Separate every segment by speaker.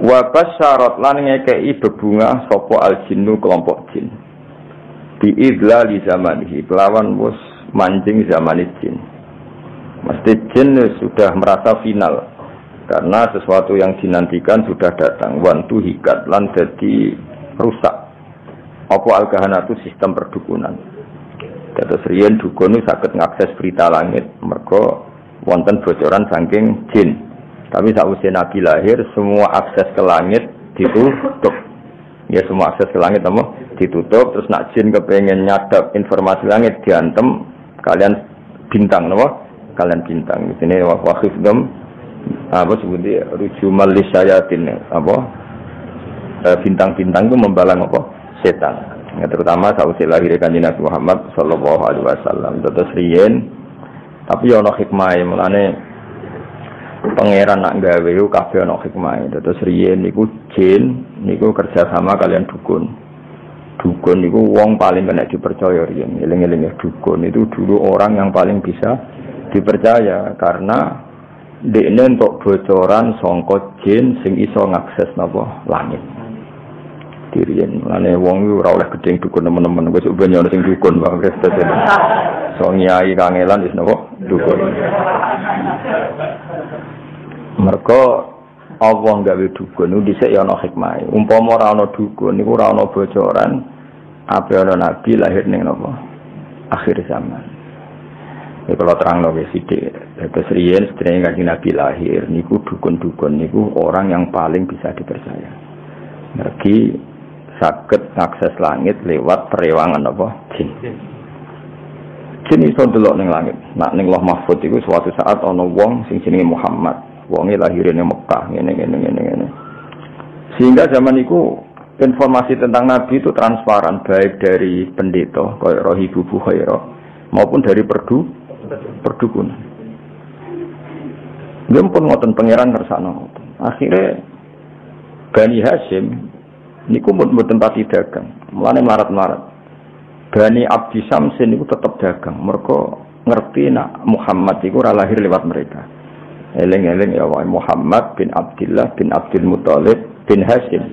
Speaker 1: Wa basyarat lan ngekei bebungah sapa al-jinnu kelompok jin. Bi idlali zamanihi kelawan wis mancing zaman jin. Mesti jin sudah merasa final karena sesuatu yang dinantikan sudah datang. Wantu hikat lan dadi rusak. Apa al-kahanatu sistem perdukunan. Dados riyen dukun saged ngakses berita langit mergo wonten bocoran saking jin. Tapi sakwise Nabi lahir, semua akses ke langit ditutup. Ya semua akses ke langit apa? Ditutup. Terus nak jin kepengen nyadap informasi langit diantem kalian bintang apa? Kalian bintang. Di sini waqifdum apa sebutnya rujumal lisyayatin apa? Bintang-bintang itu membalang apa? Setan. Ya, terutama sakwise lahir Kanjeng Nabi Muhammad sallallahu alaihi wasallam. Terus riyen tapi ana hikmahe mulane pangeran nak gawe kabeh ana hikmah. Terus riyen niku jin niku kerja sama kalian dukun. Dukun niku wong paling kena dipercaya riyen. Eling-eling dukun itu dulu orang yang paling bisa dipercaya karena dekne entuk bocoran saka jin sing iso ngakses napa langit. Diriyen lane wong iku ora oleh gedeng dukun teman-teman wis ben ono sing dukun wae wis dadi. So nyai kangelan wis napa dukun. Mergo Allah gawe dukun niku dhisik ya ana hikmahe. Umpama ora ana dukun niku ora ana bocoran ape ana nabi lahir ning napa? Akhir zaman. Ya kalau terangno wis sithik. Terus riyen sedherenge Kanjeng Nabi lahir niku dukun-dukun niku orang yang paling bisa dipercaya. Mergi saged akses langit lewat perewangan apa? Jin. Jin iso delok ning langit. Nak ning Lauh Mahfuz iku suatu saat ana wong sing jenenge Muhammad. Wonge lahirane Mekah ngene. Sehingga zaman itu informasi tentang Nabi itu transparan baik dari pendeta kaya Rohibu Bukhaira maupun dari perdukunan. Dia pun ngoten pangeran kersane. Akhirnya Bani Hashim niku mboten pati dagang. Mulane marat-marat. Bani Abdi Samsin niku tetap dagang. Mergo ngerti nak Muhammad iku ora lahir lewat mereka. Eleng-eleng ya wae Muhammad bin Abdullah bin Abdul Muthalib bin Hashim.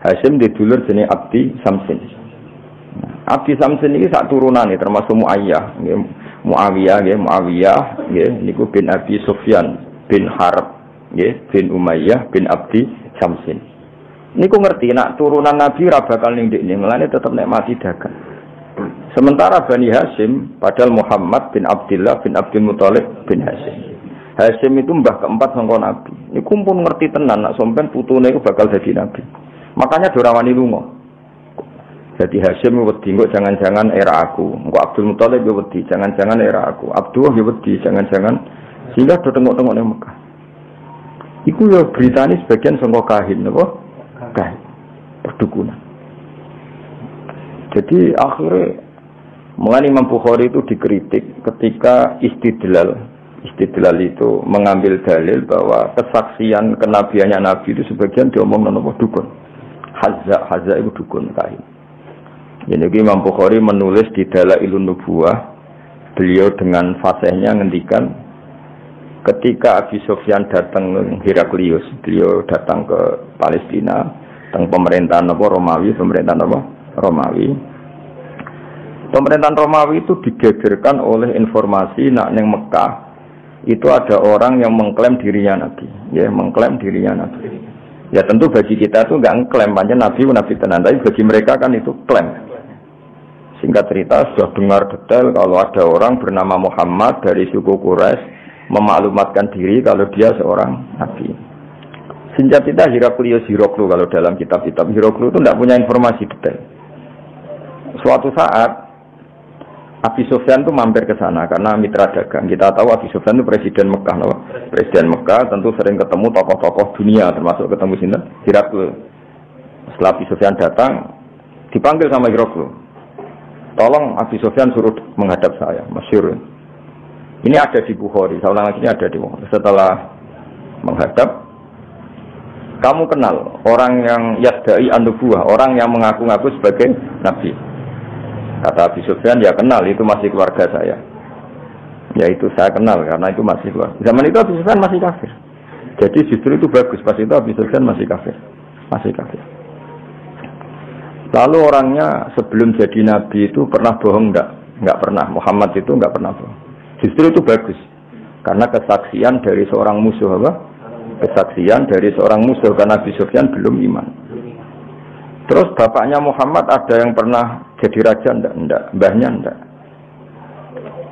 Speaker 1: Hashim didulur jenenge Abdi Samsin. Abdi Samsin iki sak turunane termasuk Muayyah, nggih. Muawiyah nggih niku bin Abi Sufyan bin Harb nggih bin Umayyah bin Abdi Samsin. Niku ngerti nak turunan Nabi ora bakal ning ndekne, mulane tetep nek mati dagang. Sementara Bani Hashim padahal Muhammad bin Abdullah bin Abdul Muthalib bin Hashim. Hashim itu mbah keempat sangka Nabi. Niku pun ngerti tenan nak sampean putune iku bakal dadi nabi. Makanya dorawani lunga. Jadi Hashim wedi kok jangan-jangan era aku. Engko Abdul Muthalib yo wedi jangan-jangan era aku. Abdullah yo wedi jangan-jangan sehingga do tengok-tengok ning Mekah. Iku yo beritane sebagian sangka kahin napa? Kahin. Perdukunan. Jadi akhirnya mengenai Imam Bukhari itu dikritik ketika istidlal itu mengambil dalil bahwa kesaksian kenabiannya Nabi itu sebagian diomong nama dukun. Hazza itu dukun kahin. Jadi Imam Bukhari menulis di Dalailun Nubuwah, beliau dengan fasihnya ngendikan ketika Abi Sufyan datang ke Heraklius, beliau datang ke Palestina, tentang pemerintahan Romawi. Pemerintahan Romawi itu digegerkan oleh informasi nak neng Mekah itu ada orang yang mengklaim dirinya Nabi, ya mengklaim dirinya Nabi. Ya tentu bagi kita itu enggak mengklaim panjang Nabi tenan, tapi bagi mereka kan itu klaim. Singkat cerita sudah dengar detail kalau ada orang bernama Muhammad dari suku Quraisy memaklumatkan diri kalau dia seorang Nabi. Singkat cerita Heraklius kalau dalam kitab-kitab Heraklius itu tidak punya informasi detail. Suatu saat Abi Sufyan itu mampir ke sana karena mitra dagang. Kita tahu Abi Sufyan itu presiden Mekah, loh. Presiden Mekah tentu sering ketemu tokoh-tokoh dunia, termasuk ketemu sini Heraklius. Setelah Abi Sufyan datang, dipanggil sama Heraklius. Tolong Abi Sufyan suruh menghadap saya, masyhur. Ini ada di Bukhari, saya ulang lagi ini ada di Bukhari. Setelah menghadap, kamu kenal orang yang yadda'i an-nubuwah, orang yang mengaku-ngaku sebagai nabi. Kata Abi Sufyan, ya kenal, itu masih keluarga saya. Ya itu saya kenal, karena itu masih keluarga. Zaman itu Abi Sufyan masih kafir. Jadi justru itu bagus. Pas itu Abi Sufyan masih kafir. Lalu orangnya sebelum jadi nabi itu pernah bohong enggak? Enggak pernah. Muhammad itu enggak pernah bohong. Justru itu bagus. Karena kesaksian dari seorang musuh apa? Kesaksian dari seorang musuh karena Abi Sufyan belum iman. Terus bapaknya Muhammad ada yang pernah jadi raja enggak? Mbahnya enggak.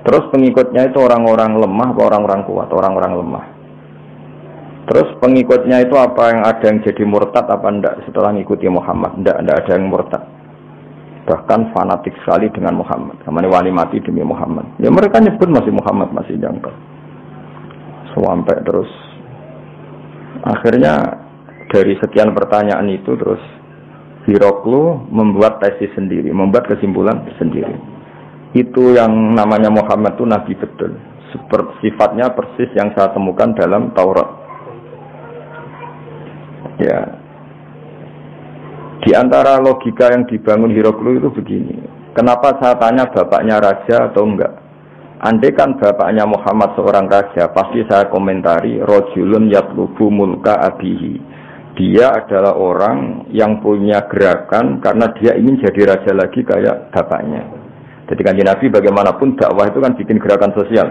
Speaker 1: Terus pengikutnya itu orang-orang lemah atau orang-orang kuat? Orang-orang lemah. Terus pengikutnya itu apa yang ada yang jadi murtad apa enggak setelah mengikuti Muhammad? Enggak ada yang murtad. Bahkan fanatik sekali dengan Muhammad. Namanya wali mati demi Muhammad. Ya mereka nyebut masih Muhammad, masih jangkau. Sampai terus akhirnya dari sekian pertanyaan itu terus Hiroklu membuat tesis sendiri, membuat kesimpulan sendiri. Itu yang namanya Muhammad itu nabi betul. Sifatnya persis yang saya temukan dalam Taurat. Ya, di antara logika yang dibangun Hiroklu itu begini. Kenapa saya tanya bapaknya raja atau enggak? Andai kan bapaknya Muhammad seorang raja, pasti saya komentari rojulun yatlubu mulka abihi. Dia adalah orang yang punya gerakan karena dia ingin jadi raja lagi kayak bapaknya. Jadi kanjeng Nabi bagaimanapun dakwah itu kan bikin gerakan sosial.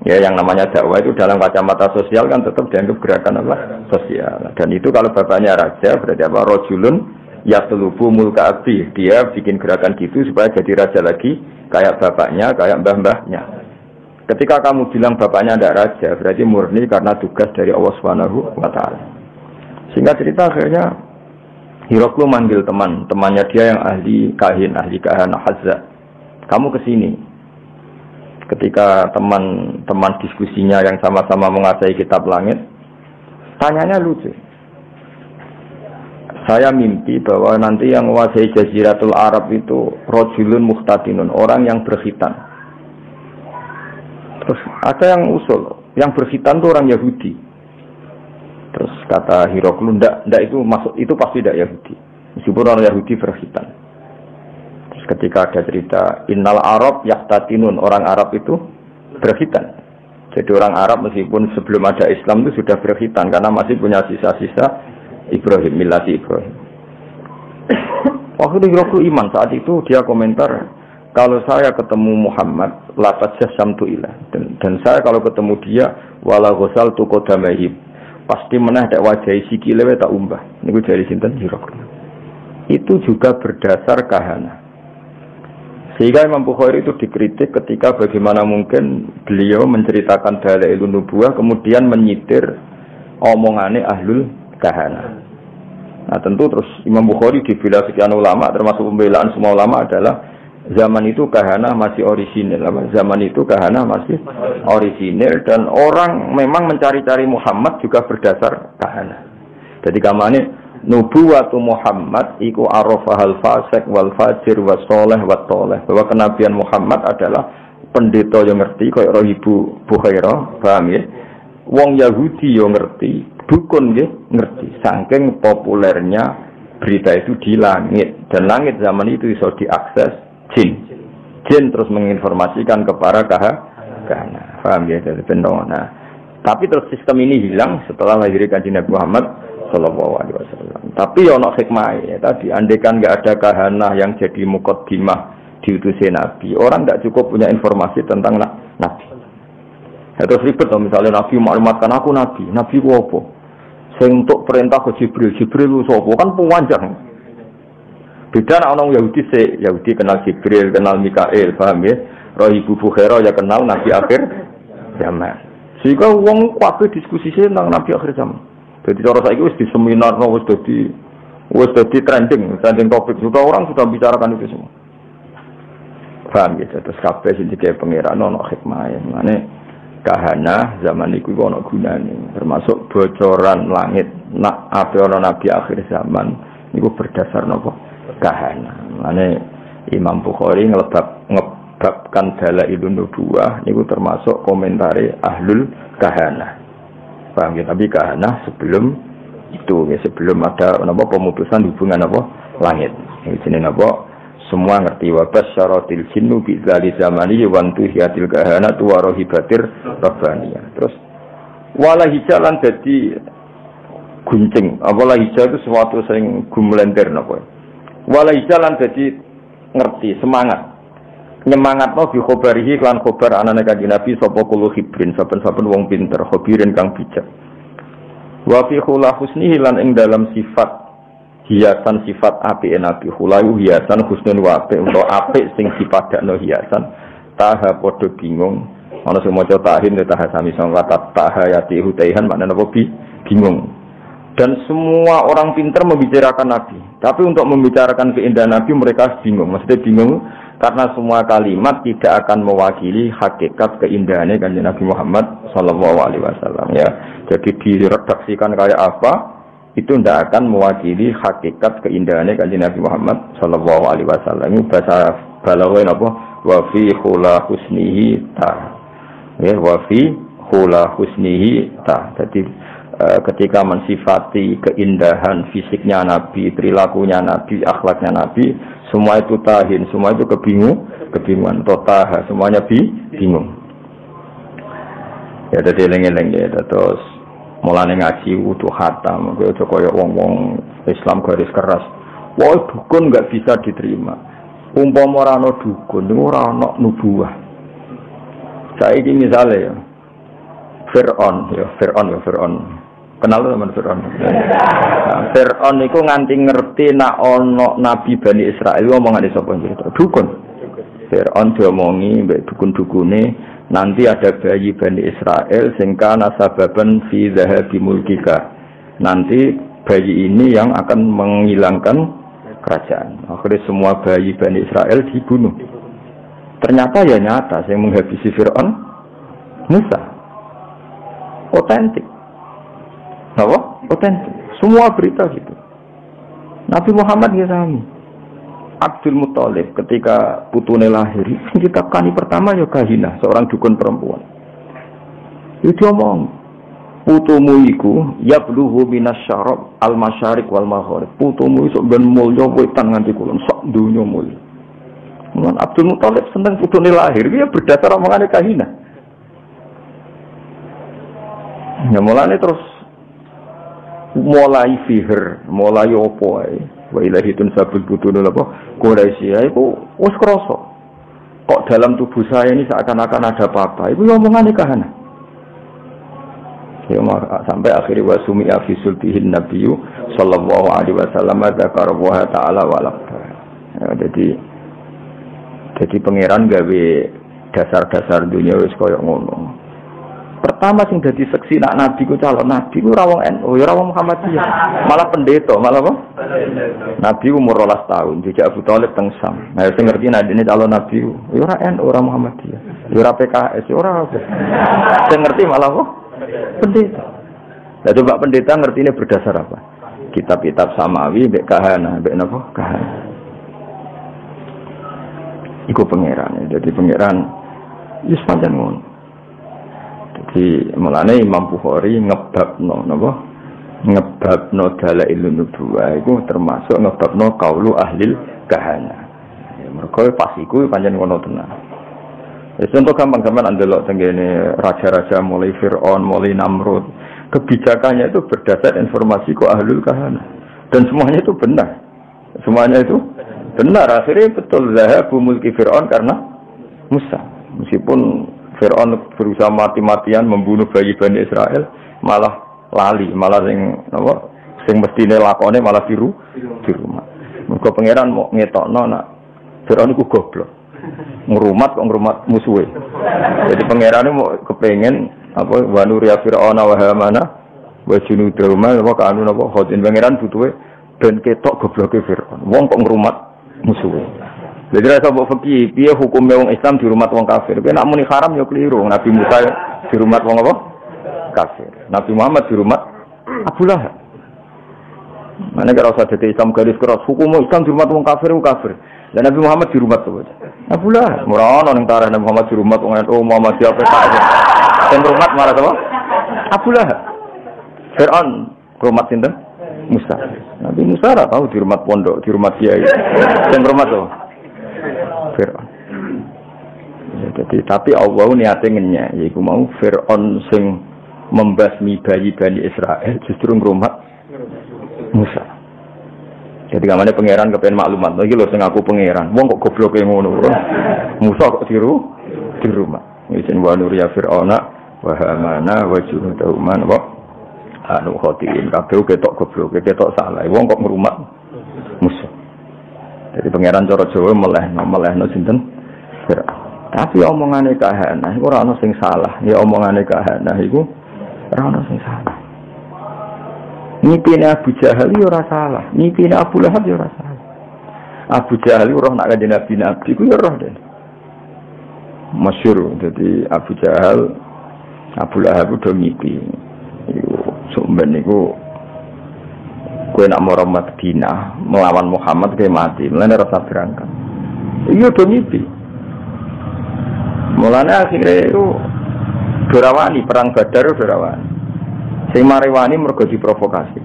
Speaker 1: Ya, yang namanya dakwah itu dalam kacamata sosial kan tetap dianggap gerakan apa? Sosial. Dan itu kalau bapaknya raja berarti apa? Rojulun yatlubu mulka abihi. Dia bikin gerakan gitu supaya jadi raja lagi kayak bapaknya, kayak mbah-mbahnya. Ketika kamu bilang bapaknya tidak raja, berarti murni karena tugas dari Allah Subhanahu wa Ta'ala. Sehingga cerita akhirnya Hiroklu manggil temannya dia yang ahli kahana Hazza. Kamu kesini. Ketika teman diskusinya yang sama-sama menguasai kitab langit, tanyanya lucu. Saya mimpi bahwa nanti yang menguasai Jaziratul Arab itu rojulun muhtadinun, orang yang berkhitan. Terus ada yang usul, yang berkhitan itu orang Yahudi. Terus kata Hiroklu, ndak itu masuk, itu pasti tidak Yahudi. Meskipun orang Yahudi berkhitan. Terus ketika ada cerita Innal Arab yahtatinun, orang Arab itu berkhitan. Jadi orang Arab meskipun sebelum ada Islam itu sudah berkhitan karena masih punya sisa-sisa Ibrahim, milati Ibrahim. Waktu Hiroklu iman saat itu dia komentar, kalau saya ketemu Muhammad, latat jasamtu ilah. Dan saya kalau ketemu dia, wala ghusal tu qodamahib, pasti menah dak wajahi sikile tak umbah. Niku dari sinten Hiroklu. Itu juga berdasar kahana. Sehingga Imam Bukhari itu dikritik ketika bagaimana mungkin beliau menceritakan dalailun nubuwah kemudian menyitir omongane ahlul kahana. Nah tentu terus Imam Bukhari dibela sekian ulama, termasuk pembelaan semua ulama adalah zaman itu kahana masih orisinil. Zaman itu kahana masih orisinil dan orang memang mencari-cari Muhammad juga berdasar kahana. Jadi kamane nubuwatu Muhammad iku arafahal fasik wal fajir was soleh wat toleh, bahwa kenabian Muhammad adalah pendeta yang ngerti kaya Ibu Bukhairah, paham ya? Wong Yahudi yo ngerti, dukun nggih ngerti. Saking populernya berita itu di langit, dan langit zaman itu bisa diakses jin. Jin terus menginformasikan kepada kahana. Paham ya dari pendona. Tapi terus sistem ini hilang setelah lahirnya Kanjeng Nabi Muhammad sallallahu alaihi wasallam. Tapi ono hikmah ya tadi, andaikan enggak ada kahana yang jadi muqaddimah diutusin Nabi, orang enggak cukup punya informasi tentang Nabi. Ya, terus ribet loh, misalnya Nabi maklumatkan aku Nabi ku apa? Sing untuk perintah ke Jibril lu sapa? Kan panjang. Beda nek orang Yahudi kenal Jibril, kenal Mikail, paham ya? Roh Ibu Bukhairah ya kenal Nabi akhir zaman. Sehingga wong kabeh diskusi tentang Nabi akhir zaman. Jadi cara saiki wis di seminar wis dadi trending topik, sudah orang sudah bicarakan itu semua. Paham ya? Terus kabeh sing dikek pangeran ono hikmah. Mane kahana zaman itu ono gunane, termasuk bocoran langit nak ape ono nabi akhir zaman niku berdasar napa kahana. Mane Imam Bukhari ngebabkan dalailun nubuwah niku termasuk komentari ahlul kahana. Paham ya? Tapi kahana sebelum itu ya, sebelum ada napa pemutusan hubungan napa langit. Iki jenenge napa? Semua ngerti wabas syaratil jinnu bidzali zamani wa antuhiyatil kahana wa rohibatir rabbaniyah. Terus Wala hija lan dadi guncing. Wala hija itu sesuatu sing gumlender napa. Wala hija lan dadi ngerti, semangat. Nyemangatno bi khobarihi lan khobar anane Kanjeng Nabi sapa kulo hibrin saben-saben wong pinter, khobirin kang bijak. Wa fi khula husnihi lan ing dalam sifat hiasan sifat apike Nabi khulayu hiasan husnul wa apik utawa apik sing dipadakno hiasan taha padha bingung. Ana sing maca tahin taha sami sangka taha yati hutaihan maknane apa bingung. Dan semua orang pintar membicarakan Nabi, tapi untuk membicarakan keindahan Nabi mereka bingung. Maksudnya bingung karena semua kalimat tidak akan mewakili hakikat keindahannya Kanjeng Nabi Muhammad sallallahu alaihi wasallam ya. Jadi diredaksikan kayak apa itu tidak akan mewakili hakikat keindahannya Kanjeng Nabi Muhammad sallallahu alaihi wasallam. Ini bahasa balaghah apa? Wa fi khula husnihi ta. Ya, wa fi khula husnihi ta. Jadi ketika mensifati keindahan fisiknya Nabi, perilakunya Nabi, akhlaknya Nabi, semua itu tahin, semua itu kebingungan, totaha, semuanya bingung. Ya jadi eleng-eleng ya, terus mulane ngaji wudu khatam, kowe koyo wong-wong Islam garis keras. Wah, dukun enggak bisa diterima. Umpama ora ana dukun, ora ana nubuwah. Saiki misale ya Fir'aun. Kenal teman Fir'aun. Nah, Fir'aun itu nganti ngerti nak ono Nabi Bani Israel ngomongane sapa cerita. Dukun. Fir'aun diomongi mbek dukun-dukune nanti ada bayi Bani Israel sing kana sababan fi dhahabi mulkika. Nanti bayi ini yang akan menghilangkan kerajaan. Akhirnya semua bayi Bani Israel dibunuh. Ternyata ya nyata yang menghabisi Fir'aun Musa. Otentik. Apa? Otentik. Semua berita gitu. Nabi Muhammad ya sami. Abdul Muthalib ketika putune lahir, ditakani pertama ya Kahina, seorang dukun perempuan. Itu omong, putumu iku yabluhu minasyarab al-masyariq wal maghrib. Putumu iso ben mulya wetan nganti kulon sak donya mulya. Mun Abdul Muthalib seneng putune lahir, dia berdasar omongane Kahina. Ya mulane terus mulai sihir, mulai opo ae. Wa ilahitun sabul butun apa? Quraisy iku wis krasa. Kok dalam tubuh saya ini seakan-akan ada apa-apa. Iku omongane Kahana. Ya sampai akhirnya wasumi fi sulbihin nabiyyu sallallahu alaihi wasallam dzakara wa ta'ala walaq. Ya, jadi pangeran gawe dasar-dasar dunia wis koyo ngono. Pertama sing dadi seksi nak nabi ku calon nabi ku ora wong NU, ora wong Muhammadiyah, malah pendeta, malah apa? Nabi umur 12 tahun, dijak Abu Thalib teng Sam. Nah, sing ngerti nek dene calon nabi ku, ora NU, ora Muhammadiyah, ora PKS, ora apa. Sing ngerti malah apa? Pendeta. Lah coba pendeta ngertine berdasar apa? Kitab-kitab samawi mbek kahana, mbek napa? Kahana. Iku pangeran, jadi pangeran wis pancen ngono. Jadi mulane Imam Bukhari ngebabno napa? Ngebabno dalailun nubuwah iku termasuk ngebabno qaulu ahlil kahana. Ya mergo pas iku pancen ngono tenan. Wis contoh gampang-gampang ndelok tengene raja-raja mulai Firaun, mulai Namrud, kebijakannya itu berdasar informasi ku ahlul kahana. Dan semuanya itu benar. Semuanya itu benar. Akhirnya betul zahabu mulki Firaun karena Musa. Meskipun Fir'aun berusaha mati-matian membunuh bayi Bani Israel, malah lali, malah sing mestine lakone malah di rumah. Mergo pangeran mau ngetokno nak Fir'aun iku goblok. Ngrumat kok ngrumat musuhe. Jadi pangeran mau kepengen apa wa nuriya Fir'auna wa Hamana wa junudahuma apa kanu napa khotin pangeran butuhe ben ketok gobloke Fir'aun. Wong kok ngrumat musuhe. Jadi rasa mbok fikih piye hukume wong Islam di rumah wong kafir. Kowe nek muni haram ya keliru. Nabi Musa di rumah wong apa? Kafir. Nabi Muhammad di rumah Abu Lahab. Mana kira usah dadi Islam garis keras. Hukum Islam di rumah wong kafir ku kafir. Dan Nabi Muhammad di rumah tuh. Abu Lahab. Ora ono ning tarikh Nabi Muhammad di rumah wong Muhammad siapa saja. Sing rumah marah apa? Abu Lahab. Fir'aun rumah sinten? Musa. Nabi Musa ora tahu di rumah pondok, di rumah kiai. Sing rumah tuh. Fir'aun. Ya, jadi tapi Allah niate ngenyek yaiku mau Fir'aun sing membasmi bayi Bani Israel justru ngrumat Musa. Jadi kamane pangeran kepen maklumat, iki lho sing aku pangeran. Wong kok gobloke ngono. Musa kok di rumah. Isin wa nuriya fir'auna wa hamana wa junudahuma wa anu khotiin kabeh ketok gobloke, ketok salah. Wong kok ngrumat Musa. Jadi pangeran cara Jawa melehno sinten? Fir'aun. Tapi omongane kahana iku ora ana sing salah. Ya omongane kahana iku ora ana sing salah. Nipine Abu Jahal yo ora salah, nipine Abu Lahab yo ora salah. Abu Jahal roh nak kanjeng Nabi iku yo roh den. Masyhur dadi Abu Jahal Abu Lahab do ngipi. Iku sumben niku kowe nak mara Madinah melawan Muhammad kowe mati, mulane rasa berangkat. Iya do ngipi. Mulane akhirnya itu dorawani perang Badar dorawani. Sing marewani mergo diprovokasi.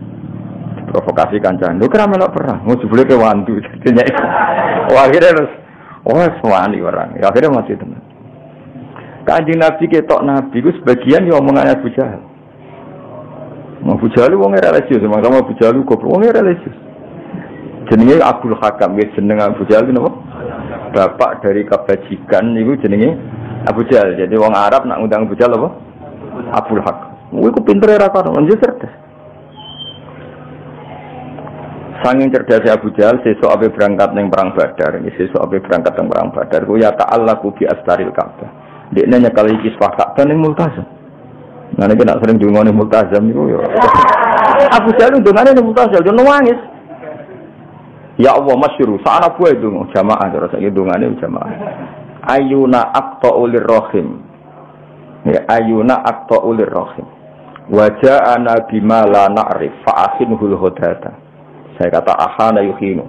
Speaker 1: Diprovokasi kancane. Lho kira melok perang, mau jebule ke wandu. Wah akhirnya terus wani orang. Ya akhirnya mati tenan. Kanjeng Nabi ketok Nabi ku sebagian ya omongan Abu Jahal. Abu Jahal wong religius, makanya Abu Jahal kok wong religius. Jenenge Abdul Hakam, jeneng Abu Jahal napa? Bapak dari kebajikan niku jenenge Abu Jahal. Jadi wong Arab nak ngundang Abu Jahal apa? Abdul Hak. Kuwi ku pintere ra karo njur cerdas. Sanging cerdasnya Abu Jahal sesuk ape berangkat ning perang Badar, sesuk ape berangkat ning perang Badar ku ya ta'allaqu bi astaril Ka'bah. Dekne nyekal iki Ka'bah ning Multazam. Ngene iki nak sering dungane Multazam niku ya. Abu Jahal dungane ning Multazam yo nangis. Ya Allah masyhur, sana buah itu jamaah terus iki dungane jamaah. Ayuna aqta'ulir rahim. Ya ayuna aqta'ulir rahim. Waja'ana bima la na'rif fa'akhinhul hudata. Saya kata ahana yuhinu.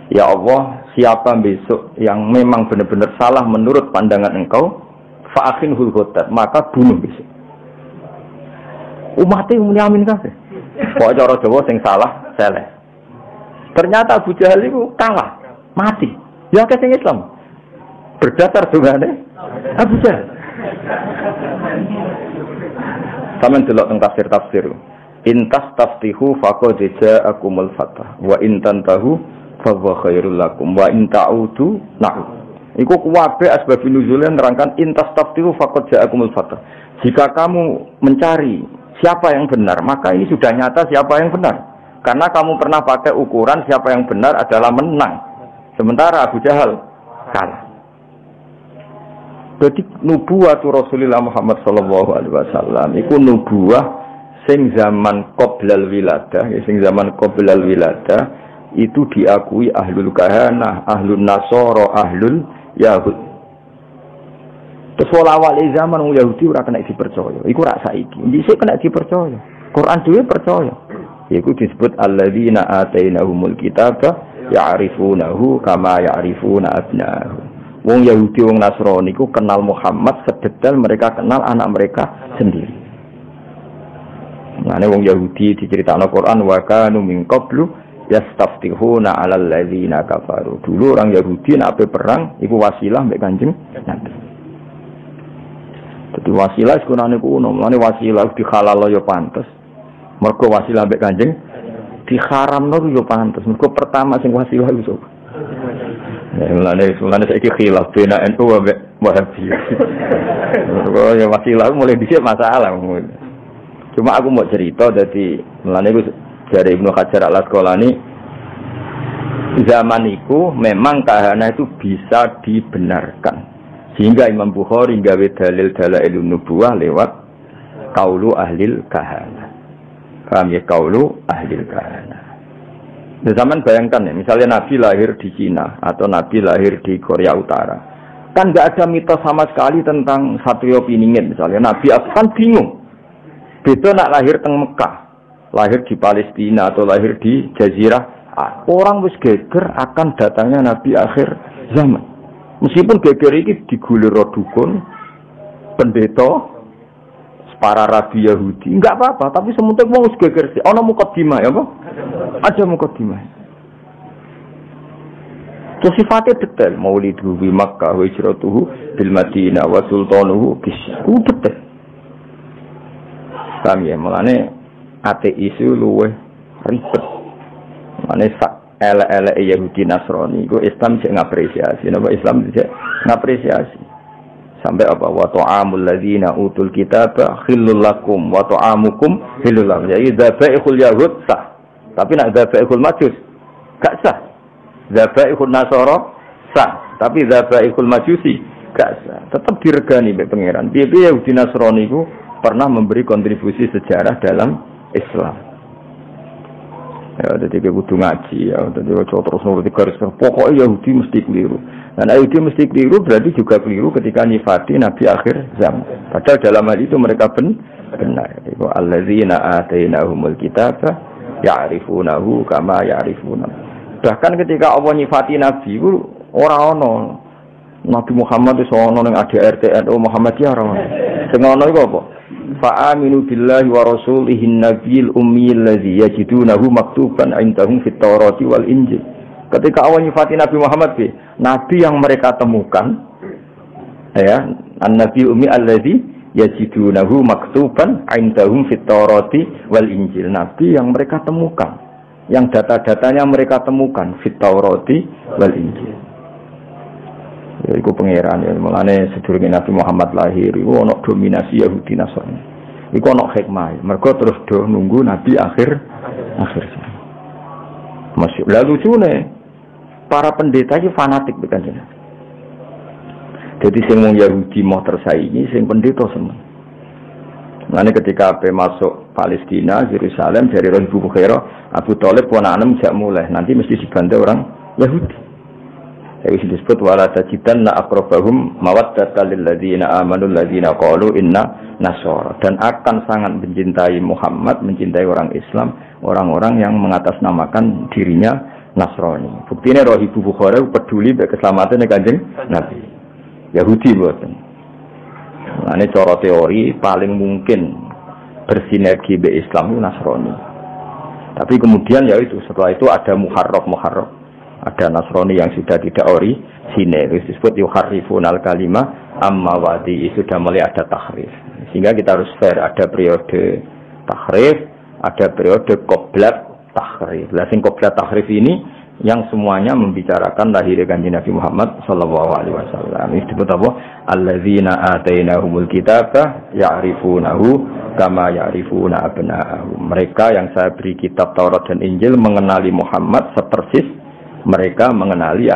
Speaker 1: Ya Allah, siapa besok yang memang benar-benar salah menurut pandangan engkau, fa'akhinhul hudat, maka bunuh besok. Umatnya muni amin kabeh. Kok cara Jawa sing salah seleh. Ternyata Abu Jahal itu kalah, mati. Ya ke sing Islam. Berdasar dungane Abu Jahal. Sampeyan delok teng tafsir. Intas taftihu faqad ja'akumul fathah wa in tantahu fa huwa khairul lakum wa in ta'udu na'ud. Iku kuwabe asbab nuzulnya nerangkan intas taftihu faqad ja'akumul fathah. Jika kamu mencari siapa yang benar, maka ini sudah nyata siapa yang benar. Karena kamu pernah pakai ukuran siapa yang benar adalah menang. Sementara Abu Jahal kalah. Jadi nubuwah Rasulullah Muhammad sallallahu alaihi wasallam iku nubuwah sing zaman qoblal wiladah, sing zaman qoblal wiladah itu diakui ahlul kahanah, ahlun nasara, ahlul yahud. Terus awal zaman wong Yahudi ora kena dipercaya. Iku rak saiki. Dhisik kena dipercaya. Quran dhewe percaya. Iku disebut alladzina atainahumul kitaba ya'rifunahu kama ya'rifuna abna'ahum. Wong Yahudi wong Nasrani ku kenal Muhammad sedetail mereka kenal anak mereka sendiri. Mane wong Yahudi diceritakno Quran wa kanu min qablu yastaftihuna 'alal ladzina kafaru. Dulu orang Yahudi nek ape perang iku wasilah mbek Kanjeng Nabi. Dadi wasilah gunane kuno, mane wasilah dihalal ya pantes. Mergo wasilah mbek Kanjeng diharamno yo pantes. Mergo pertama sing wasilah iku mulane saiki khilaf bena NU ambek Wahabiyah. Kok ya wasilah mulai dhisik masalah. Cuma aku mau cerita dadi mulane iku dari Ibnu Hajar Al-Asqalani zaman iku memang kahana itu bisa dibenarkan. Sehingga Imam Bukhari gawe dalil dalailun nubuwah lewat qaulu ahlil kahana. Paham ya qaulu ahlil kahana. Di zaman bayangkan ya, misalnya Nabi lahir di Cina atau Nabi lahir di Korea Utara, kan nggak ada mitos sama sekali tentang Satrio Piningit misalnya. Nabi kan bingung. Beda nak lahir teng Mekah, lahir di Palestina atau lahir di Jazirah. Orang wis geger akan datangnya Nabi akhir zaman. Meskipun geger ini digulir dukun, pendeta, para rabi Yahudi, enggak apa-apa, tapi sementing wong wis geger sih. Ana mukadimah ya, apa? Ada mukadimah. Terus sifatnya detail, maulidu bi Makkah wa hijratuhu bil Madinah wa sultanuhu bis. Detail. Islam ya. Mulane ateis itu luwih ribet. Mulane elek-elek Yahudi Nasrani iku Islam sik ngapresiasi. Napa Islam sik ngapresiasi. Sampai apa wa ta'amul ladzina utul kitaba khillul lakum wa ta'amukum khillul lakum. Jadi dzabaihul yahud sah. Tapi nak dzabaihul majus gak sah. Dzabaihul nasara sah. Tapi dzabaihul majusi gak sah. Tetap diregani mbek pangeran. Piye-piye Yahudi Nasrani iku pernah memberi kontribusi sejarah dalam Islam. Ya, jadi kita kudu ngaji ya, jadi terus nuruti garis pokoknya Yahudi mesti keliru. Dan Yahudi mesti keliru berarti juga keliru ketika nyifati Nabi akhir zaman. Padahal dalam hal itu mereka benar. Itu alladzina atainahumul kitaba ya'rifunahu kama ya'rifuna. Bahkan ketika Allah nyifati Nabi itu ora ono Nabi Muhammad itu ono ning ADRT NU Muhammadiyah ora ono. Sing ono iku apa? Fa'aminu billahi wa rasulihi nabiyil ummiyil ladzi yajidunahu maktuban 'indahum fit Taurati wal Injil. Ketika Allah nyifati Nabi Muhammad nabi yang mereka temukan ya, an-nabi ummi alladzi yajidunahu maktuban 'indahum fit Taurati wal Injil. Nabi yang mereka temukan, yang data-datanya mereka temukan fit Taurati wal Injil. Ya, iku pangeran ya, mulane sedurunge Nabi Muhammad lahir iku ana dominasi Yahudi Nasrani. Iku ana hikmah. Mergo terus do nunggu Nabi akhir. Masih lalu lucune para pendeta iki fanatik bukan jenengan. Jadi sing wong Yahudi mau tersaingi, sing pendeta seneng. Mulane ketika ape masuk Palestina, Yerusalem dari Ibu Bukhaira, Abu Thalib ponakan jak mulai nanti mesti dibantu orang Yahudi. Saya disebut wala tajidanna aqrabahum mawaddatan lil ladzina amanu alladzina qalu inna nasara, dan akan sangat mencintai Muhammad, mencintai orang Islam, orang-orang yang mengatasnamakan dirinya Nasrani. Buktinya roh Ibu Bukhari peduli mek keselamatan Kanjeng Nabi. Yahudi mboten. Nah, ini cara teori paling mungkin bersinergi be Islam itu Nasrani. Tapi kemudian ya itu setelah itu ada muharraf. Ada Nasrani yang sudah tidak orisinil, disebut yuharrifunal kalimah amma wadi, sudah mulai ada tahrif. Sehingga kita harus fair, ada periode tahrif, ada periode qoblat tahrif. Lah sing qoblat tahrif ini yang semuanya membicarakan lahir kanjeng Nabi Muhammad sallallahu alaihi wasallam. Ini disebut apa? Alladzina atainahumul kitaba ya'rifunahu kama ya'rifuna abna'ahum. Mereka yang saya beri kitab Taurat dan Injil mengenali Muhammad sepersis mereka mengenali